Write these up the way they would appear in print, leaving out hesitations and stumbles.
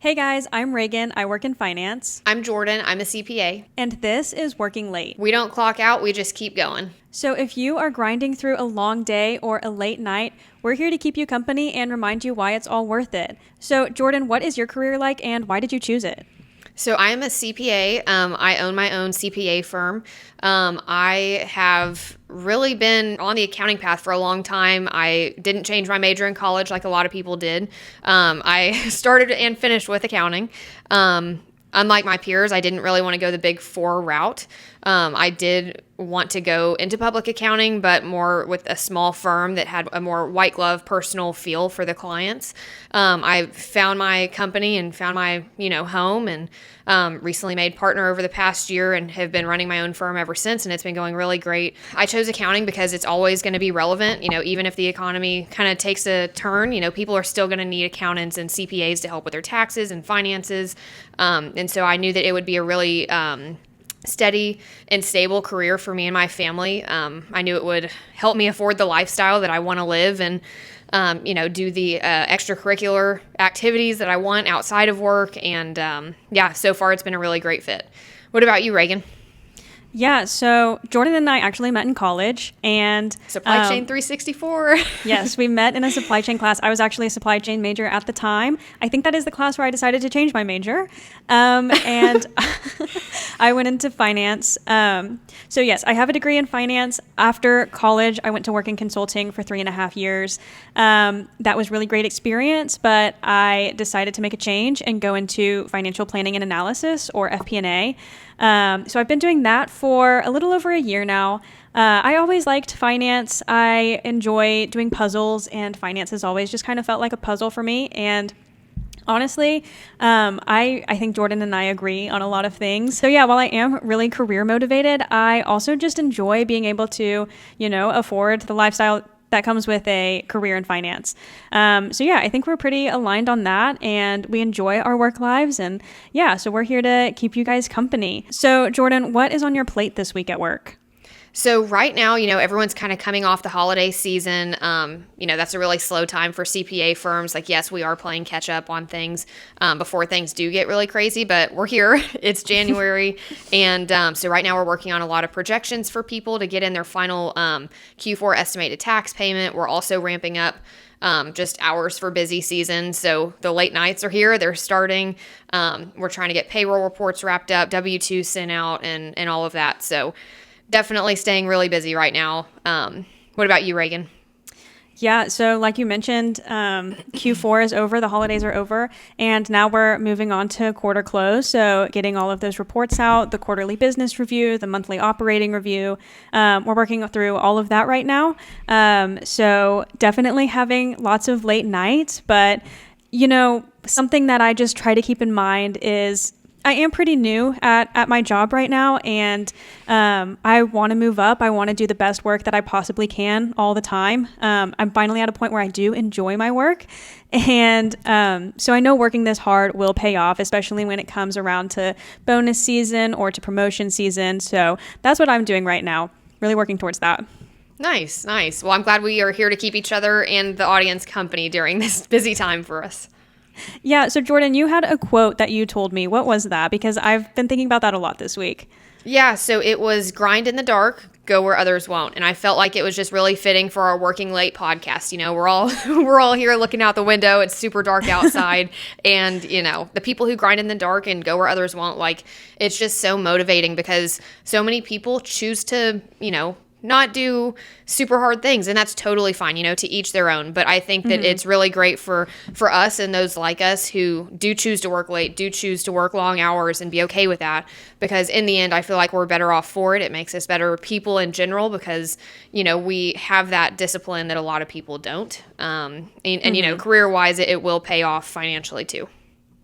Hey guys, I'm Reagan. I work in finance. I'm Jordan. I'm a CPA. And this is Working Late. We don't clock out, we just keep going. So if you are grinding through a long day or a late night, we're here to keep you company and remind you why it's all worth it. So Jordan, what is your career like and why did you choose it? So I am a CPA. I own my own CPA firm. I have really been on the accounting path for a long time. I didn't change my major in college like a lot of people did. I started and finished with accounting. Unlike my peers, I didn't really want to go the Big Four route. I did want to go into public accounting, but more with a small firm that had a more white glove personal feel for the clients. I found my company and found my, home, and recently made partner over the past year and have been running my own firm ever since. And it's been going really great. I chose accounting because it's always going to be relevant. Even if the economy kind of takes a turn, people are still going to need accountants and CPAs to help with their taxes and finances. And so I knew that it would be a really steady and stable career for me and my family. I knew it would help me afford the lifestyle that I want to live and, do the extracurricular activities that I want outside of work. And so far it's been a really great fit. What about you, Reagan? Yeah, so Jordan and I actually met in college and Supply Chain 364. Yes, we met in a supply chain class. I was actually a supply chain major at the time. I think that is the class where I decided to change my major. And I went into finance. So yes, I have a degree in finance. After college, I went to work in consulting for 3.5 years. That was really great experience, but I decided to make a change and go into financial planning and analysis, or FP&A. So I've been doing that for a little over a year now. I always liked finance. I enjoy doing puzzles, and finance has always just kind of felt like a puzzle for me. And honestly, I think Jordan and I agree on a lot of things. So yeah, while I am really career motivated, I also just enjoy being able to, afford the lifestyle that comes with a career in finance. So yeah, I think we're pretty aligned on that, and we enjoy our work lives. And yeah, so we're here to keep you guys company. So Jordan, what is on your plate this week at work? So right now, everyone's kind of coming off the holiday season. That's a really slow time for CPA firms. Like, yes, we are playing catch up on things before things do get really crazy, but we're here. It's January. And so right now we're working on a lot of projections for people to get in their final Q4 estimated tax payment. We're also ramping up just hours for busy season. So the late nights are here. They're starting. We're trying to get payroll reports wrapped up, W-2 sent out, and all of that. So definitely staying really busy right now. What about you, Reagan? Yeah, so like you mentioned, Q4 is over, the holidays are over, and now we're moving on to quarter close. So getting all of those reports out, the quarterly business review, the monthly operating review, we're working through all of that right now. So definitely having lots of late nights, but something that I just try to keep in mind is I am pretty new at my job right now, and I want to move up. I want to do the best work that I possibly can all the time. I'm finally at a point where I do enjoy my work, and so I know working this hard will pay off, especially when it comes around to bonus season or to promotion season. So that's what I'm doing right now, really working towards that. Nice. Well, I'm glad we are here to keep each other and the audience company during this busy time for us. Yeah, so Jordan, you had a quote that you told me. What was that? Because I've been thinking about that a lot this week. Yeah, so it was grind in the dark, go where others won't. And I felt like it was just really fitting for our Working Late podcast. We're all here looking out the window. It's super dark outside. And, the people who grind in the dark and go where others won't, it's just so motivating because so many people choose to, not do super hard things, and that's totally fine, to each their own. But I think that it's really great for us and those like us who do choose to work late, do choose to work long hours, and be okay with that, because in the end I feel like we're better off for it. It makes us better people in general because we have that discipline that a lot of people don't, and career wise it will pay off financially too.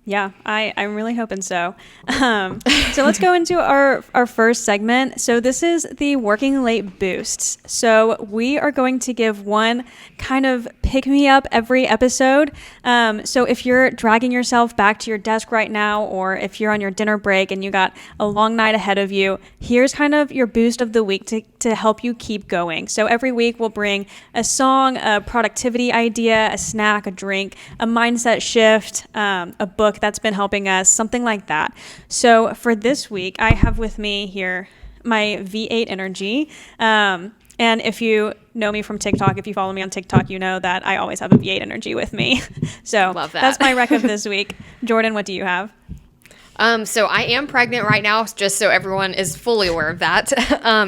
Yeah, I'm really hoping so. So let's go into our first segment. So this is the Working Late Boosts. So we are going to give one kind of pick me up every episode. So if you're dragging yourself back to your desk right now, or if you're on your dinner break and you got a long night ahead of you, here's kind of your boost of the week to help you keep going. So every week we'll bring a song, a productivity idea, a snack, a drink, a mindset shift, a book book that's been helping us, something like that. So for this week, I have with me here my V8 energy. And if you know me from TikTok, if you follow me on TikTok, you know that I always have a V8 energy with me. So Love that. That's my rec of this week. Jordan, what do you have? So I am pregnant right now, just so everyone is fully aware of that.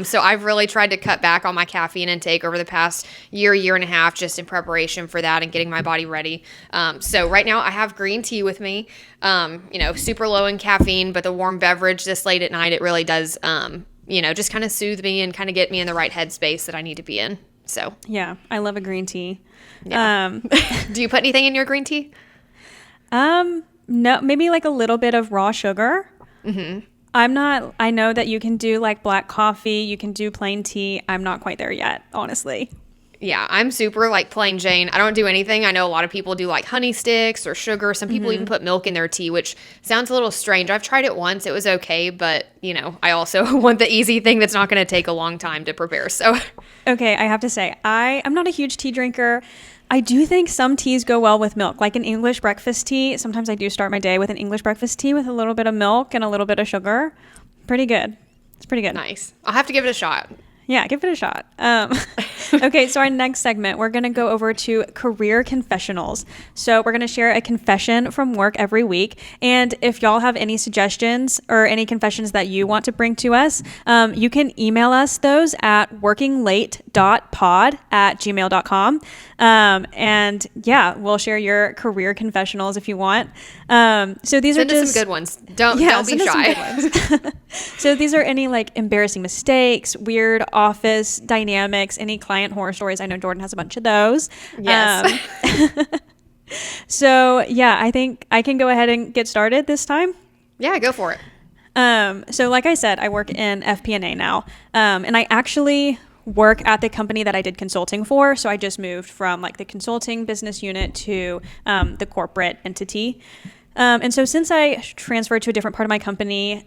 So I've really tried to cut back on my caffeine intake over the past year and a half, just in preparation for that and getting my body ready. So right now I have green tea with me, super low in caffeine, but the warm beverage this late at night, it really does, just kind of soothe me and kind of get me in the right headspace that I need to be in. So yeah, I love a green tea. Yeah. Do you put anything in your green tea? No, maybe like a little bit of raw sugar. Mm-hmm. I know that you can do like black coffee, you can do plain tea. I'm not quite there yet, honestly. Yeah, I'm super like plain Jane. I don't do anything. I know a lot of people do like honey sticks or sugar. Some people even put milk in their tea, which sounds a little strange. I've tried it once. It was okay, but I also want the easy thing that's not going to take a long time to prepare. So, okay, I have to say, I'm not a huge tea drinker. I do think some teas go well with milk, like an English breakfast tea. Sometimes I do start my day with an English breakfast tea with a little bit of milk and a little bit of sugar. Pretty good. It's pretty good. Nice. I'll have to give it a shot. Yeah, give it a shot. Okay, so our next segment, we're going to go over to career confessionals. So we're going to share a confession from work every week. And if y'all have any suggestions or any confessions that you want to bring to us, you can email us those at workinglate.pod@gmail.com. And yeah, we'll share your career confessionals if you want. So these send are just us some good ones. Don't be shy. So these are any like embarrassing mistakes, weird office dynamics, any client horror stories. I know Jordan has a bunch of those. Yes. So yeah, I think I can go ahead and get started this time. Yeah, go for it. So like I said, I work in FP&A now. And I actually work at the company that I did consulting for. So I just moved from like the consulting business unit to the corporate entity. And so since I transferred to a different part of my company,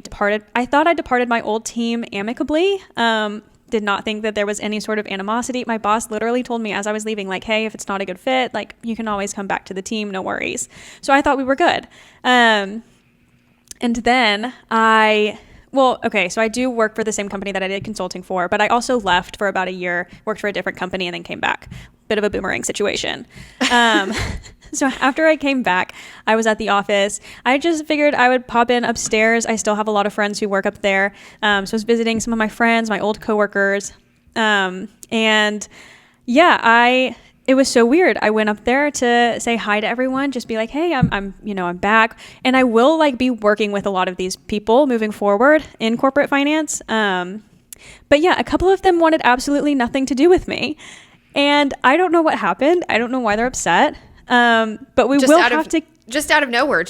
I thought I departed my old team amicably. Did not think that there was any sort of animosity. My boss literally told me as I was leaving, like, hey, if it's not a good fit, like you can always come back to the team, no worries. So I thought we were good. And then so I do work for the same company that I did consulting for, but I also left for about a year, worked for a different company, and then came back. Bit of a boomerang situation. So after I came back, I was at the office. I just figured I would pop in upstairs. I still have a lot of friends who work up there. So I was visiting some of my friends, my old coworkers. And yeah, it was so weird. I went up there to say hi to everyone, just be like, hey, I'm back. And I will like be working with a lot of these people moving forward in corporate finance. But yeah, a couple of them wanted absolutely nothing to do with me. And I don't know what happened. I don't know why they're upset. But we just will have to just out of nowhere.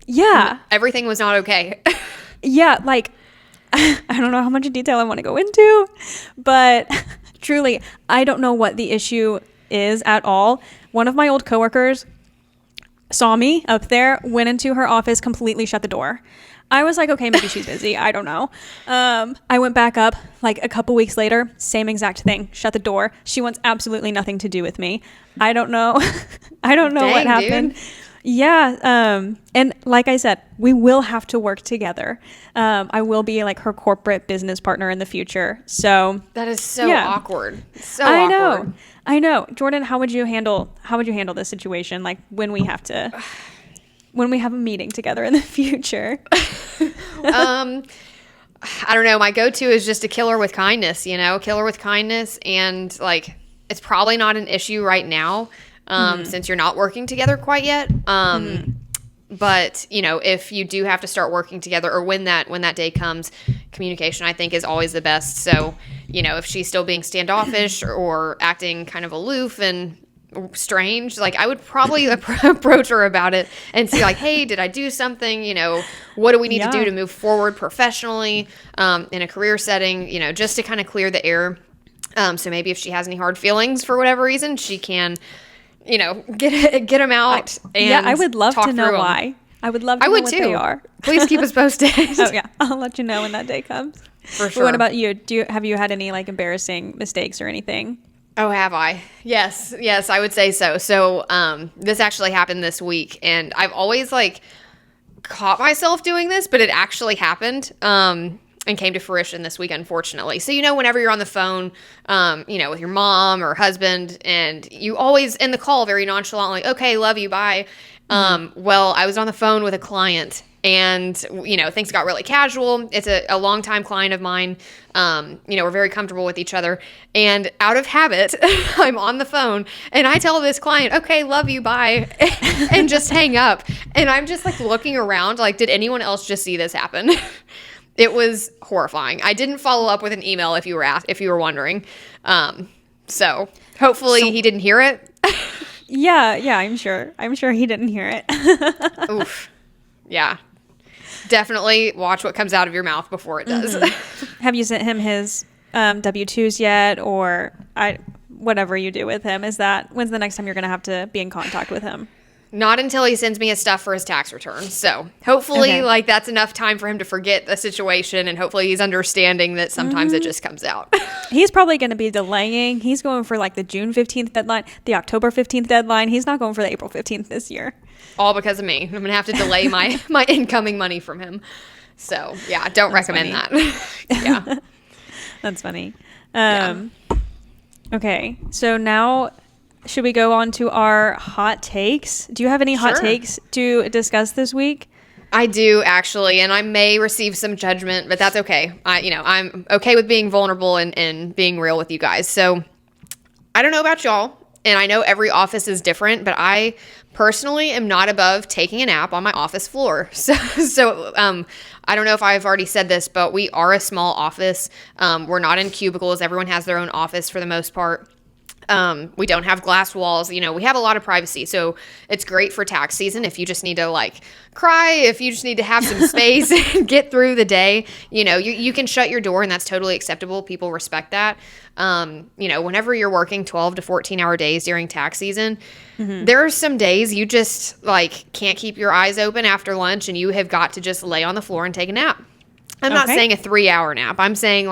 Yeah. Everything was not okay. Yeah. Like, I don't know how much detail I want to go into, but truly, I don't know what the issue is at all. One of my old coworkers saw me up there, went into her office, completely shut the door. I was like, okay, maybe she's busy. I don't know. I went back up like a couple weeks later, same exact thing, shut the door. She wants absolutely nothing to do with me. I don't know. I don't know what happened. Dude. Yeah. And like I said, we will have to work together. I will be like her corporate business partner in the future. So that is so awkward. So awkward. I know. Jordan, how would you handle this situation? Like when we have a meeting together in the future? I don't know. My go-to is just to kill her with kindness, kill her with kindness. And like, it's probably not an issue right now, since you're not working together quite yet. But if you do have to start working together, or when that day comes, communication, I think, is always the best. So, if she's still being standoffish or acting kind of aloof and strange, like I would probably approach her about it and see like, hey, did I do something? What do we need to do to move forward professionally, in a career setting, just to kind of clear the air. So maybe if she has any hard feelings for whatever reason, she can, get them out. I would love to know why. I would love to know what they are. Please keep us posted. Oh yeah, I'll let you know when that day comes. For sure. But what about you? Have you had any like embarrassing mistakes or anything? Oh, have I? Yes, I would say so. So, this actually happened this week, and I've always like caught myself doing this, but it actually happened. And came to fruition this week, unfortunately. So, whenever you're on the phone, with your mom or husband, and you always in the call very nonchalantly, okay, love you, bye. Well, I was on the phone with a client, and, things got really casual. It's a longtime client of mine. We're very comfortable with each other. And out of habit, I'm on the phone, and I tell this client, okay, love you, bye, and just hang up. And I'm just like looking around, like, did anyone else just see this happen? It was horrifying. I didn't follow up with an email if you were wondering. So hopefully he didn't hear it. Yeah, I'm sure he didn't hear it. Oof. Yeah. Definitely watch what comes out of your mouth before it does. Have you sent him his W-2s yet, or whatever you do with him? When's the next time you're going to have to be in contact with him? Not until he sends me his stuff for his tax return. So hopefully that's enough time for him to forget the situation, and hopefully he's understanding that sometimes it just comes out. He's probably going to be delaying. He's going for like the June 15th deadline, the October 15th deadline. He's not going for the April 15th this year. All because of me. I'm going to have to delay my incoming money from him. So yeah, don't recommend that. Yeah. That's funny. Okay. So now, should we go on to our hot takes? Do you have any hot takes to discuss this week? I do, actually, and I may receive some judgment, but that's okay. I'm okay with being vulnerable and being real with you guys. So I don't know about y'all, and I know every office is different, but I personally am not above taking a nap on my office floor. So I don't know if I've already said this, but we are a small office. We're not in cubicles. Everyone has their own office for the most part. We don't have glass walls. We have a lot of privacy. So it's great for tax season if you just need to cry, if you just need to have some space and get through the day. You can shut your door, and that's totally acceptable. People respect that. Whenever you're working 12 to 14-hour days during tax season, there are some days you just can't keep your eyes open after lunch, and you have got to just lay on the floor and take a nap. I'm not saying a 3-hour nap. I'm saying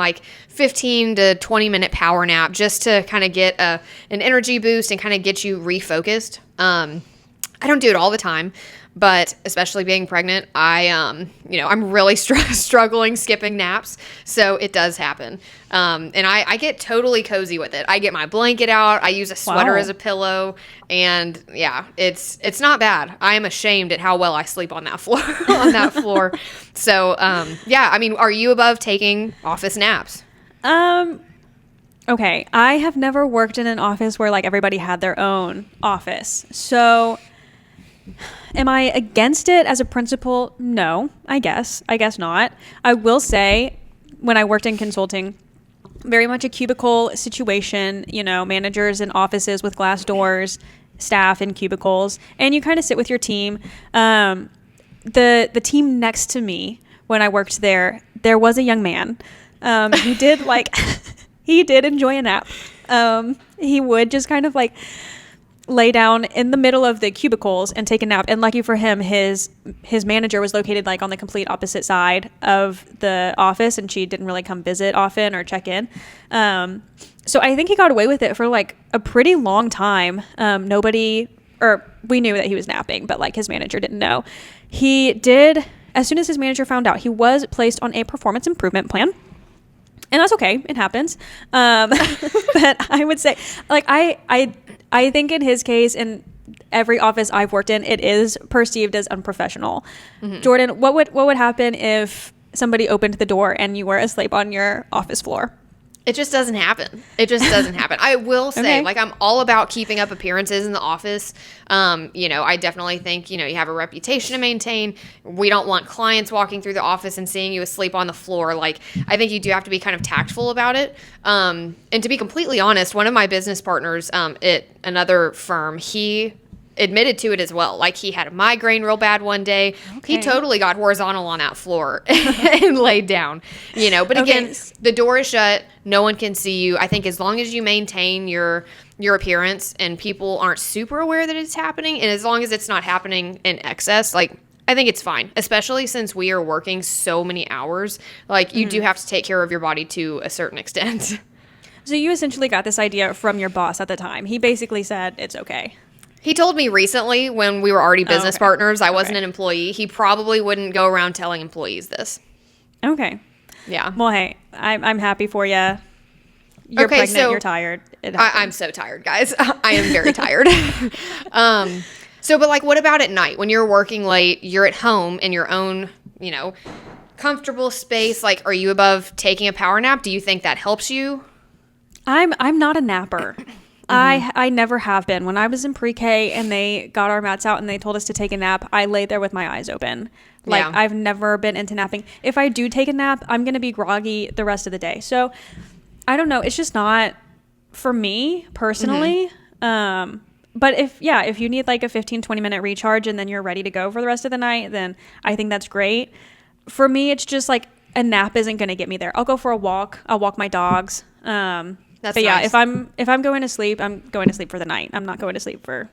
15 to 20-minute power nap just to kind of get an energy boost and kind of get you refocused. I don't do it all the time, but especially being pregnant, I'm really struggling skipping naps. So it does happen. And I get totally cozy with it. I get my blanket out. I use a sweater as a pillow. And yeah, it's not bad. I am ashamed at how well I sleep on that floor. So, are you above taking office naps? Okay. I have never worked in an office where everybody had their own office. So am I against it as a principle? No, I guess not. I will say, when I worked in consulting, very much a cubicle situation, managers in offices with glass doors, staff in cubicles, and you kind of sit with your team. The team next to me, when I worked there was a young man. He did he did enjoy a nap. He would just kind of lay down in the middle of the cubicles and take a nap. And lucky for him, his manager was located on the complete opposite side of the office, and she didn't really come visit often or check in. So I think he got away with it for a pretty long time. We knew that he was napping, but his manager didn't know. He did, as soon as his manager found out, he was placed on a performance improvement plan. And that's okay. It happens. But I would say, I think in his case, in every office I've worked in, it is perceived as unprofessional. Mm-hmm. Jordan, what would happen if somebody opened the door and you were asleep on your office floor? It just doesn't happen. I will say, I'm all about keeping up appearances in the office. I definitely think, you have a reputation to maintain. We don't want clients walking through the office and seeing you asleep on the floor. I think you do have to be kind of tactful about it. And to be completely honest, one of my business partners at another firm, he admitted to it as well. He had a migraine real bad one day. Okay. He totally got horizontal on that floor and laid down, but again, the door is shut. No one can see you. I think as long as you maintain your appearance and people aren't super aware that it's happening, and as long as it's not happening in excess, I think it's fine, especially since we are working so many hours. You do have to take care of your body to a certain extent. So you essentially got this idea from your boss at the time. He basically said it's okay. He told me recently when we were already business partners, I wasn't an employee. He probably wouldn't go around telling employees this. Okay. Yeah. Well, hey, I'm happy for you. You're pregnant, you're tired. I'm so tired, guys. I am very tired. But like, what about at night when you're working late, you're at home in your own, comfortable space? Like, are you above taking a power nap? Do you think that helps you? I'm not a napper. I never have been. When I was in pre-K and they got our mats out and they told us to take a nap, I laid there with my eyes open. Like, I've never been into napping. If I do take a nap, I'm going to be groggy the rest of the day. So I don't know. It's just not for me personally. But if you need like a 15-20 minute recharge and then you're ready to go for the rest of the night, then I think that's great. For me, it's just like a nap isn't going to get me there. I'll go for a walk. I'll walk my dogs. But yeah, nice. if I'm going to sleep, I'm going to sleep for the night. I'm not going to sleep for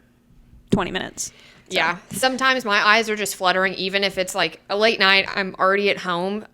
20 minutes. So. Yeah. Sometimes my eyes are just fluttering, even if it's like a late night, I'm already at home.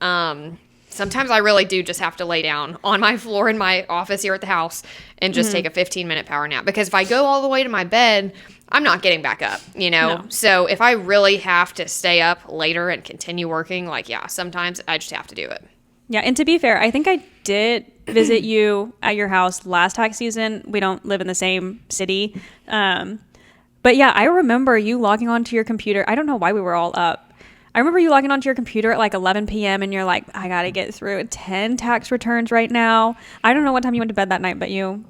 Sometimes I really do just have to lay down on my floor in my office here at the house and just take a 15-minute power nap. Because if I go all the way to my bed, I'm not getting back up, No. So if I really have to stay up later and continue working, sometimes I just have to do it. Yeah, and to be fair, I think I did visit you at your house last tax season. We don't live in the same city. But yeah, I remember you logging onto your computer. I don't know why we were all up. I remember you logging onto your computer at like 11 p.m. and you're like, I got to get through 10 tax returns right now. I don't know what time you went to bed that night, but you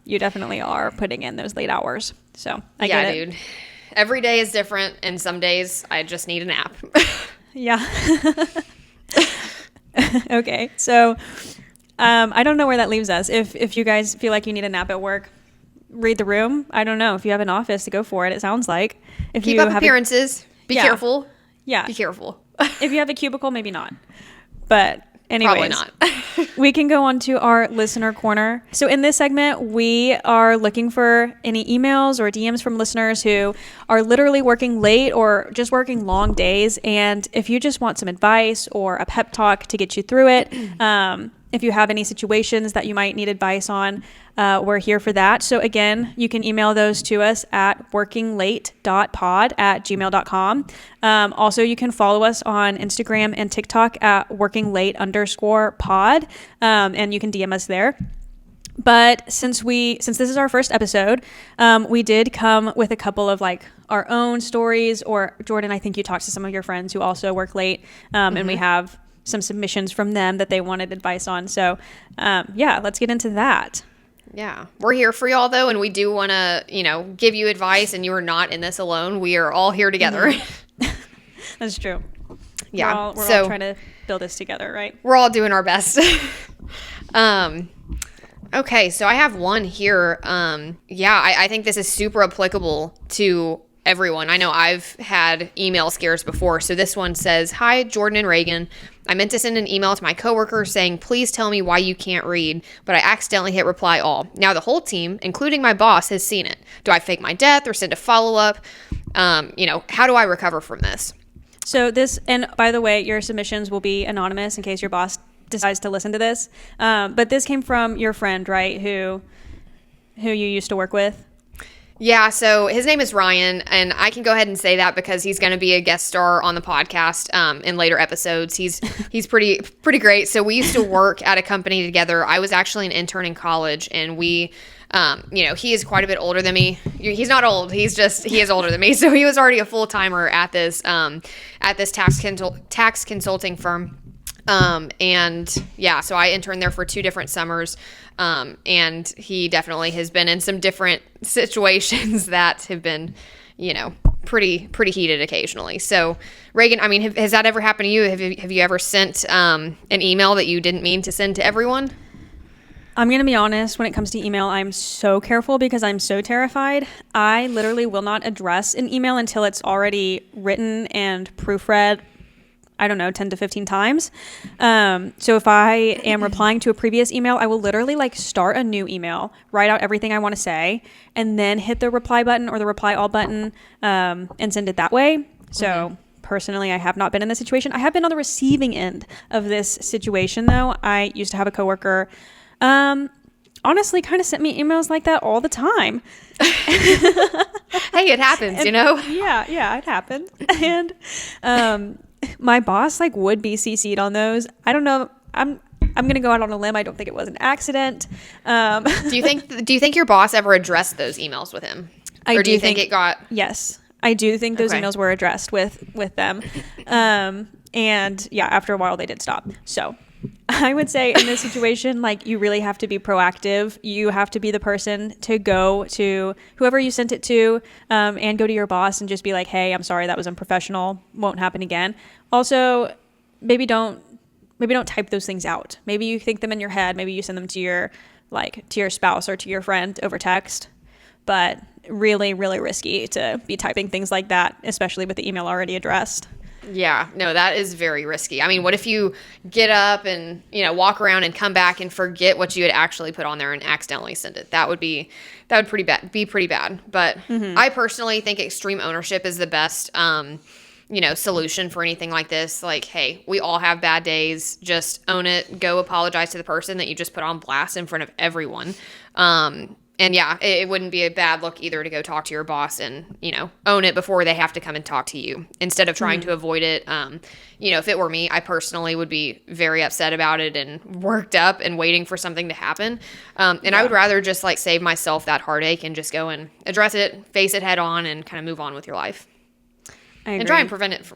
definitely are putting in those late hours. So I get it. Dude. Every day is different, and some days I just need a nap. Yeah. Okay. So I don't know where that leaves us. If you guys feel like you need a nap at work, read the room. I don't know. If you have an office, to go for it. It sounds like. If Keep up appearances. Be careful. Yeah. Be careful. If you have a cubicle, maybe not. But anyways. Probably not. We can go on to our listener corner. So in this segment, we are looking for any emails or DMs from listeners who are literally working late or just working long days. And if you just want some advice or a pep talk to get you through it, if you have any situations that you might need advice on, we're here for that. So again, you can email those to us at workinglate.pod@gmail.com. Also, you can follow us on Instagram and TikTok at workinglate_pod, and you can DM us there. But since this is our first episode, we did come with a couple of like our own stories, or Jordan, I think you talked to some of your friends who also work late, and we have some submissions from them that they wanted advice on. So let's get into that. Yeah. We're here for y'all though, and we do want to, give you advice, and you are not in this alone. We are all here together. That's trtrue. Yeah. We're all trying to build this together, right? We're all doing our best. Okay, so I have one here. I think this is super applicable to everyone. I know I've had email scares before. So this one says, "Hi, Jordan and Reagan. I meant to send an email to my coworker saying, please tell me why you can't read, but I accidentally hit reply all. Now the whole team, including my boss, has seen it. Do I fake my death or send a follow-up? How do I recover from this?" So this, and by the way, your submissions will be anonymous in case your boss decides to listen to this. But this came from your friend, right? Who you used to work with? Yeah, so his name is Ryan, and I can go ahead and say that because he's going to be a guest star on the podcast in later episodes. He's pretty great. So we used to work at a company together. I was actually an intern in college, and we, he is quite a bit older than me. He's not old. He is older than me. So he was already a full timer at this tax consulting firm. So I interned there for 2 different summers. And he definitely has been in some different situations that have been, pretty heated occasionally. So Reagan, I mean, has that ever happened to you? Have you ever sent, an email that you didn't mean to send to everyone? I'm going to be honest, when it comes to email, I'm so careful because I'm so terrified. I literally will not address an email until it's already written and proofread, 10 to 15 times. So if I am replying to a previous email, I will literally start a new email, write out everything I want to say, and then hit the reply button or the reply all button, and send it that way. So personally, I have not been in this situation. I have been on the receiving end of this situation though. I used to have a coworker, honestly kind of sent me emails like that all the time. Hey, it happens, And you know? yeah, it happened. And my boss like would be CC'd on those. I don't know. I'm gonna go out on a limb. I don't think it was an accident. Do you think your boss ever addressed those emails with him? Or do you think it got... Yes, I do think those Okay. emails were addressed with them. And yeah, after a while they did stop. So I would say in this situation, like, you really have to be proactive. You have to be the person to go to whoever you sent it to, and go to your boss and just be like, hey, I'm sorry, that was unprofessional. Won't happen again. Also, maybe don't type those things out. Maybe you think them in your head. Maybe you send them to your spouse or to your friend over text. But really, really risky to be typing things like that, especially with the email already addressed. Yeah, no, that is very risky. I mean, what if you get up and, walk around and come back and forget what you had actually put on there and accidentally send it? That would be pretty bad. But I personally think extreme ownership is the best, solution for anything like this. Like, hey, we all have bad days. Just own it. Go apologize to the person that you just put on blast in front of everyone. And yeah, it wouldn't be a bad look either to go talk to your boss and, own it before they have to come and talk to you instead of trying to avoid it. If it were me, I personally would be very upset about it and worked up and waiting for something to happen. I would rather just save myself that heartache and just go and address it, face it head on, and kind of move on with your life. I agree. And try and prevent it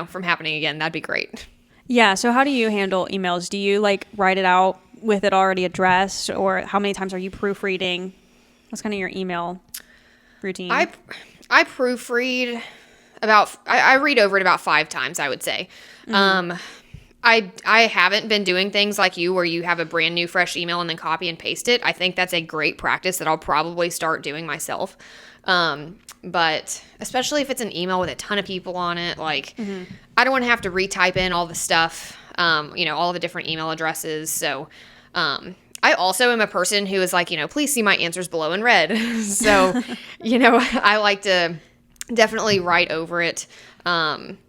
from happening again. That'd be great. Yeah. So how do you handle emails? Do you write it out with it already addressed, or how many times are you proofreading? What's kind of your email routine? I proofread I read over it about 5 times, I would say. I haven't been doing things like you where you have a brand new fresh email and then copy and paste it. I think that's a great practice that I'll probably start doing myself. But especially if it's an email with a ton of people on it, I don't want to have to retype in all the stuff, all the different email addresses. So, I also am a person who is please see my answers below in red. So, I like to definitely write over it, the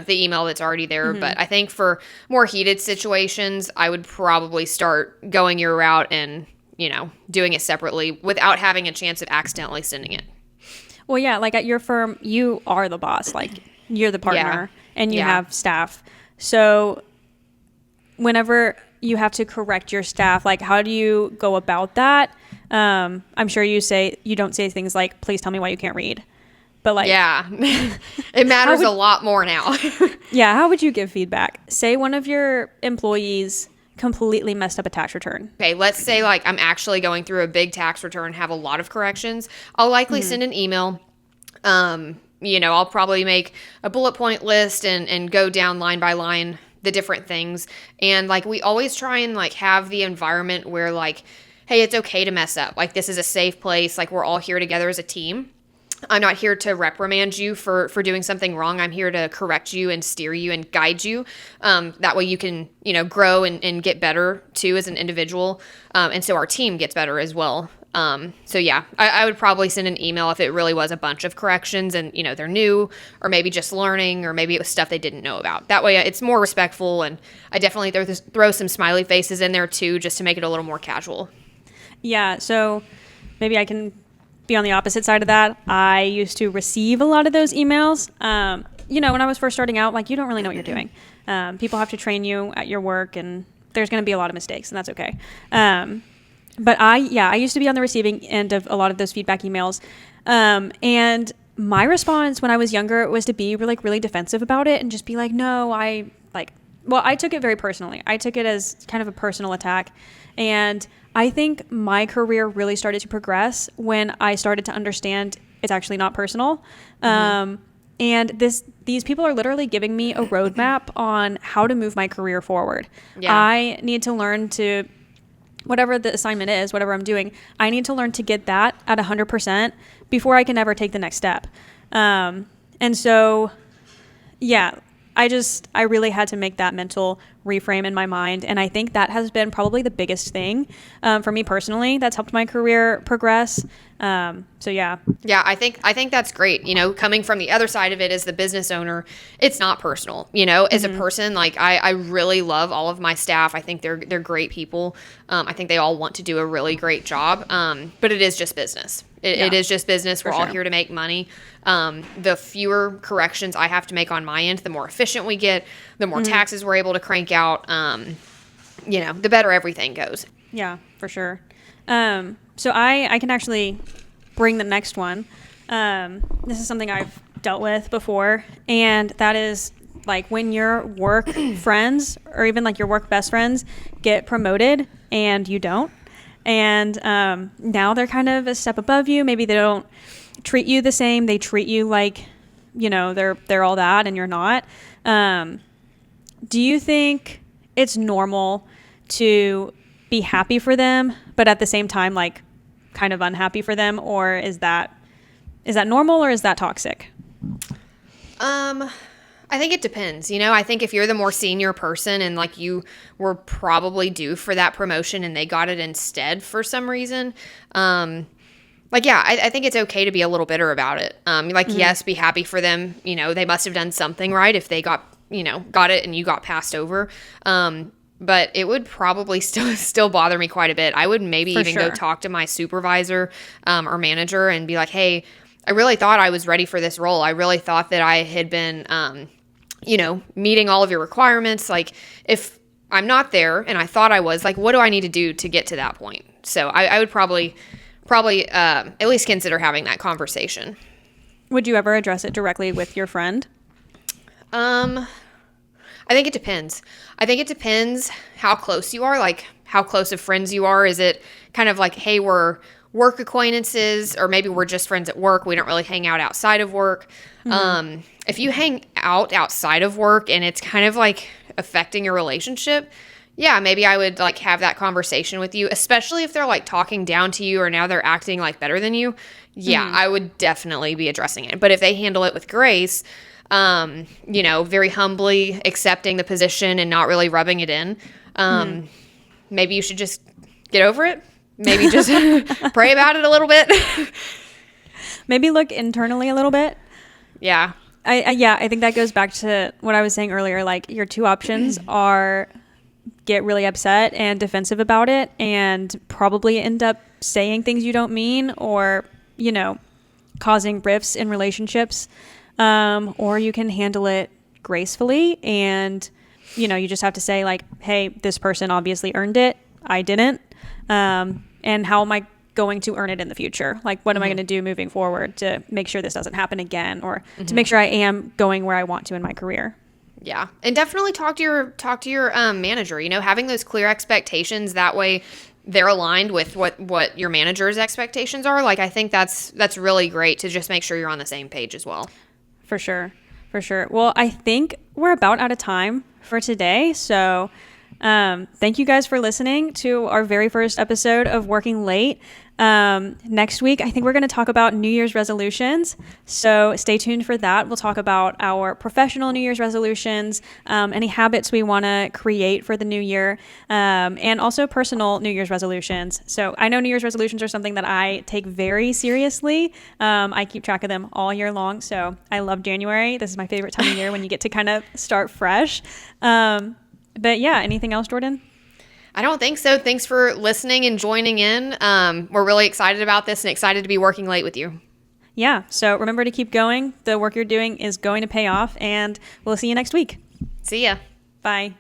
email that's already there. But I think for more heated situations, I would probably start going your route and, doing it separately without having a chance of accidentally sending it. Well, yeah, at your firm, you are the boss. You're the partner and you have staff. So whenever you have to correct your staff, how do you go about that? I'm sure you don't say things like, please tell me why you can't read. But yeah, it matters a lot more now. Yeah. How would you give feedback? Say one of your employees completely messed up a tax return. Okay, let's say I'm actually going through a big tax return, have a lot of corrections. I'll likely send an email. I'll probably make a bullet point list and go down line by line the different things. And we always try and have the environment where hey, it's okay to mess up. This is a safe place. We're all here together as a team. I'm not here to reprimand you for doing something wrong. I'm here to correct you and steer you and guide you. That way you can, grow and get better too as an individual. And so our team gets better as well. So yeah, I would probably send an email if it really was a bunch of corrections and, they're new or maybe just learning or maybe it was stuff they didn't know about. That way it's more respectful, and I definitely throw some smiley faces in there too, just to make it a little more casual. Yeah. So maybe I can be on the opposite side of that. I used to receive a lot of those emails. When I was first starting out, you don't really know what you're doing. People have to train you at your work, and there's going to be a lot of mistakes, and that's okay. But I used to be on the receiving end of a lot of those feedback emails. And my response when I was younger was to be really defensive about it and just be no, I took it very personally. I took it as kind of a personal attack. And I think my career really started to progress when I started to understand it's actually not personal. And these people are literally giving me a roadmap on how to move my career forward. Yeah. I need to learn to, whatever the assignment is, whatever I'm doing, I need to learn to get that at 100% before I can ever take the next step. And so, yeah, I really had to make that mental reframe in my mind. And I think that has been probably the biggest thing for me personally that's helped my career progress. So yeah. Yeah, I think that's great. Coming from the other side of it as the business owner, it's not personal. As a person, I really love all of my staff. I think they're great people. I think they all want to do a really great job. But it is just business. It is just business. We're all sure. here to make money. The fewer corrections I have to make on my end, the more efficient we get, the more taxes we're able to crank out, the better everything goes. Yeah, for sure. So I can actually bring the next one. This is something I've dealt with before, and that is like when your work friends or even like your work best friends get promoted and you don't. And now they're kind of a step above you. Maybe they don't treat you the same. They treat you like, they're all that and you're not. Do you think it's normal to be happy for them, but at the same time, like kind of unhappy for them? Or is that normal or is that toxic? I think it depends. I think if you're the more senior person and like you were probably due for that promotion and they got it instead for some reason, I think it's okay to be a little bitter about it. Yes, be happy for them. They must have done something right if they got it and you got passed over. But it would probably still bother me quite a bit. I would maybe go talk to my supervisor or manager and be like, hey, I really thought I was ready for this role. I really thought that I had been, meeting all of your requirements. Like, if I'm not there and I thought I was, like, what do I need to do to get to that point? So I would probably at least consider having that conversation. Would you ever address it directly with your friend? I think it depends. I think it depends how close you are, like how close of friends you are. Is it kind of like, hey, we're work acquaintances, or maybe we're just friends at work. We don't really hang out outside of work. If you hang out outside of work and it's kind of like affecting your relationship, yeah, maybe I would like have that conversation with you, especially if they're like talking down to you or now they're acting like better than you. Yeah, I would definitely be addressing it. But if they handle it with grace, very humbly accepting the position and not really rubbing it in, maybe you should just get over it. Maybe just pray about it a little bit. Maybe look internally a little bit. Yeah. I think that goes back to what I was saying earlier. Like, your two options are get really upset and defensive about it and probably end up saying things you don't mean, or, causing rifts in relationships. Or you can handle it gracefully and, you just have to say like, hey, this person obviously earned it. I didn't. And how am I going to earn it in the future? Like, what am I going to do moving forward to make sure this doesn't happen again, or to make sure I am going where I want to in my career? Yeah. And definitely talk to your manager, having those clear expectations. That way they're aligned with what your manager's expectations are. Like, I think that's really great to just make sure you're on the same page as well. For sure. Well, I think we're about out of time for today. So thank you guys for listening to our very first episode of Working Late. Next week, I think we're going to talk about New Year's resolutions. So stay tuned for that. We'll talk about our professional New Year's resolutions, any habits we want to create for the new year, and also personal New Year's resolutions. So I know New Year's resolutions are something that I take very seriously. I keep track of them all year long. So I love January. This is my favorite time of year when you get to kind of start fresh. But yeah, anything else, Jordan? I don't think so. Thanks for listening and joining in. We're really excited about this and excited to be working late with you. Yeah. So remember to keep going. The work you're doing is going to pay off, and we'll see you next week. See ya. Bye.